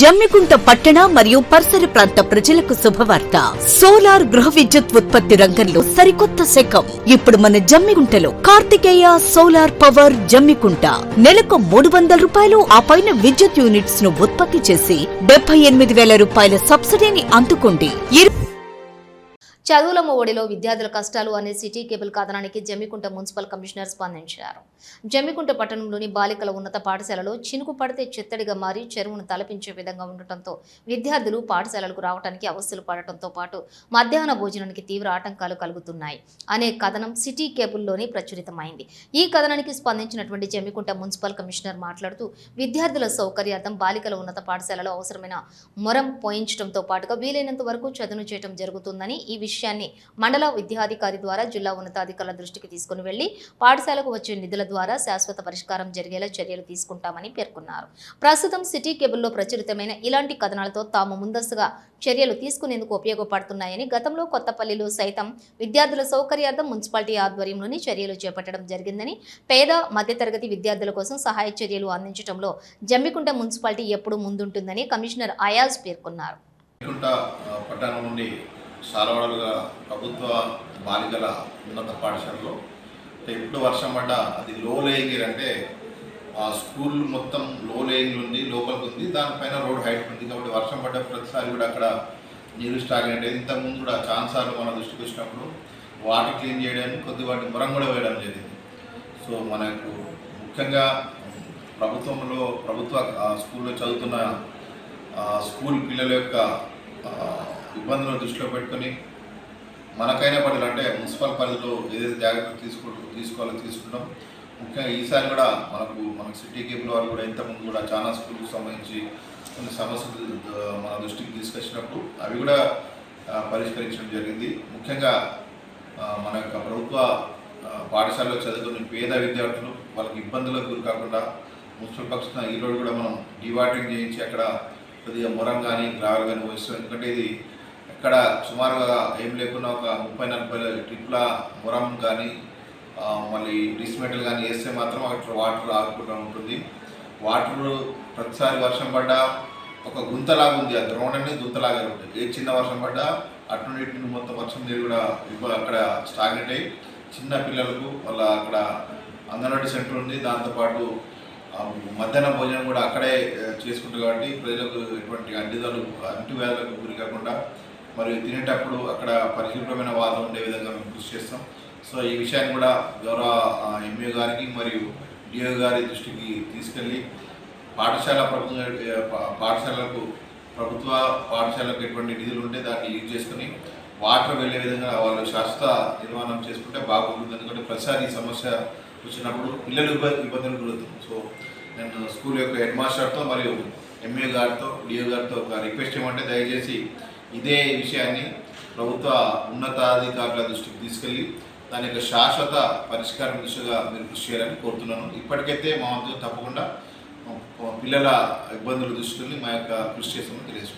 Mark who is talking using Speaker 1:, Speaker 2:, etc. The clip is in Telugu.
Speaker 1: జమ్మికుంట పట్టణ మరియు పరిసర ప్రాంత ప్రజలకు శుభవార్త. సోలార్ గృహ విద్యుత్ ఉత్పత్తి రంగంలో సరికొత్త శకం. ఇప్పుడు మన జమ్మికుంటలో కార్తికేయ సోలార్ పవర్ జమ్మికుంట నెలకు 300 రూపాయలు ఆ పైన విద్యుత్ యూనిట్స్ ను ఉత్పత్తి చేసి 78,000 రూపాయల సబ్సిడీని అందుకోండి.
Speaker 2: చదువుల ఒడిలో విద్యార్థుల కష్టాలు అనే సిటీ కేబుల్ కథనానికి జమ్మికుంట మున్సిపల్ కమిషనర్ స్పందించారు. జమ్మికుంట పట్టణంలోని బాలికల ఉన్నత పాఠశాలలో చినుకు పడితే చిత్తడిగా మారి చెరువును తలపించే విధంగా ఉండటంతో విద్యార్థులు పాఠశాలలకు రావడానికి అవస్థలు పడటంతో పాటు మధ్యాహ్న భోజనానికి తీవ్ర ఆటంకాలు కలుగుతున్నాయి అనే కథనం సిటీ కేబుల్లోనే ప్రచురితమైంది. ఈ కథనానికి స్పందించినటువంటి జమ్మికుంట మున్సిపల్ కమిషనర్ మాట్లాడుతూ విద్యార్థుల సౌకర్యార్థం బాలికల ఉన్నత పాఠశాలలో అవసరమైన మొరం పోయించడంతో పాటుగా వీలైనంత వరకు చదును చేయడం జరుగుతుందని, ఈ విషయాన్ని మండల విద్యాధికారి ద్వారా జిల్లా ఉన్నతాధికారుల దృష్టికి తీసుకుని వెళ్లి పాఠశాలకు వచ్చే నిధుల ద్వారా శాశ్వత పరిష్కారం జరిగేలా చర్యలు తీసుకుంటామని పేర్కొన్నారు. ప్రస్తుతం సిటీ కేబుల్లో ప్రచురితమైన ఇలాంటి కథనాలతో తాము ముందస్తుగా చర్యలు తీసుకునేందుకు ఉపయోగపడుతున్నాయని, గతంలో కొత్తపల్లిలో సైతం విద్యార్థుల సౌకర్యార్థం మున్సిపాలిటీ ఆధ్వర్యంలోని చర్యలు చేపట్టడం జరిగిందని, పేద మధ్యతరగతి విద్యార్థుల కోసం సహాయ చర్యలు అందించడంలో జమ్మికుంట మున్సిపాలిటీ ఎప్పుడూ ముందుంటుందని కమిషనర్ అయాజ్ పేర్కొన్నారు.
Speaker 3: సాలవాడలుగా ప్రభుత్వ బాలికల ఉన్నత పాఠశాలలో ఎప్పుడు వర్షం పడ్డా అది లో లేయింగ్ అంటే ఆ స్కూల్ మొత్తం లో లేయింగ్ ఉంది, లోపలికి ఉంది, దానిపైన రోడ్ హైట్ ఉంది. కాబట్టి వర్షం పడ్డ ప్రతిసారి కూడా అక్కడ నీళ్ళు స్టాక్ అంటే ఇంతకుముందు కూడా ఛాన్సార్లు మన దృష్టికి వచ్చినప్పుడు వాటర్ క్లీన్ చేయడానికి కొద్ది వాటి మొరం కూడా వేయడం జరిగింది. సో మనకు ముఖ్యంగా ప్రభుత్వ స్కూల్లో చదువుతున్న స్కూల్ పిల్లల యొక్క ఇబ్బందులను దృష్టిలో పెట్టుకొని మనకైనా పడాలి అంటే మున్సిపల్ పరిధిలో ఏదైతే జాగ్రత్తలు తీసుకుంటాం. ముఖ్యంగా ఈసారి కూడా మనకు సిటీ కేబుల్ వారు కూడా ఇంతకుముందు కూడా చాలా స్కూల్కి సంబంధించి కొన్ని సమస్యలు మన దృష్టికి తీసుకొచ్చినప్పుడు అవి కూడా పరిష్కరించడం జరిగింది. ముఖ్యంగా మన యొక్క ప్రభుత్వ పాఠశాలలో చదువుకునే పేద విద్యార్థులు వాళ్ళకి ఇబ్బందులకు గురి కాకుండా మున్సిపల్ పక్షాన ఈరోజు కూడా మనం డివాటరింగ్ చేయించి అక్కడ కొద్దిగా మొరం కానీ గ్రావెల్ కానీ పోయిస్తాం. ఎందుకంటే ఇది ఎక్కడ సుమారుగా ఏం లేకుండా ఒక 30-40 ట్రిప్ల మొరం కానీ మళ్ళీ డిస్మెటల్ కానీ వేస్తే మాత్రం అక్కడ వాటర్ ఆగకుండా ఉంటుంది. వాటర్ ప్రతిసారి వర్షం పడ్డా ఒక గుంతలాగా ఉంది, ఆ గ్రౌండ్ అనేది గుంతలాగా ఉంటుంది. ఏ చిన్న వర్షం పడ్డా అటు నుండి మొత్తం వర్షం నీరు కూడా అక్కడ స్టాగ్నెట్ అయ్యి చిన్న పిల్లలకు వాళ్ళ అక్కడ అంగన్వాడీ సెంటర్ ఉంది, దాంతోపాటు మధ్యాహ్న భోజనం కూడా అక్కడే చేసుకుంటారు. కాబట్టి ప్రజలకు ఎటువంటి అంటువ్యాధులకు గురి కాకుండా మరియు తినేటప్పుడు అక్కడ పరిశుభ్రమైన వాతావరణం ఉండే విధంగా మేము కృషి చేస్తాం. సో ఈ విషయాన్ని కూడా గౌరవ ఎంఏ గారికి మరియు డిఓ గారి దృష్టికి తీసుకెళ్ళి ప్రభుత్వ పాఠశాలకు ఎటువంటి నిధులు ఉంటే దాన్ని యూజ్ చేసుకుని వాటర్ వెళ్ళే విధంగా వాళ్ళు శాశ్వత నిర్మాణం చేసుకుంటే బాగుంటుంది. ఎందుకంటే ప్రతిసారి ఈ సమస్య వచ్చినప్పుడు పిల్లలు ఇబ్బందులు గురవుతాం. సో నేను స్కూల్ యొక్క హెడ్ మాస్టర్తో మరియు ఎంఏ గారితో డిఓ గారితో ఒక రిక్వెస్ట్ ఏమంటే దయచేసి ఇదే విషయాన్ని ప్రభుత్వ ఉన్నతాధికారుల దృష్టికి తీసుకెళ్ళి దాని యొక్క శాశ్వత పరిష్కారం దిశగా మీరు కృషి చేయాలని కోరుతున్నాను. ఇప్పటికైతే మా వంతు తప్పకుండా పిల్లల ఇబ్బందులు దృష్టిని మా యొక్క కృషి చేస్తామని తెలియజేస్తున్నాను.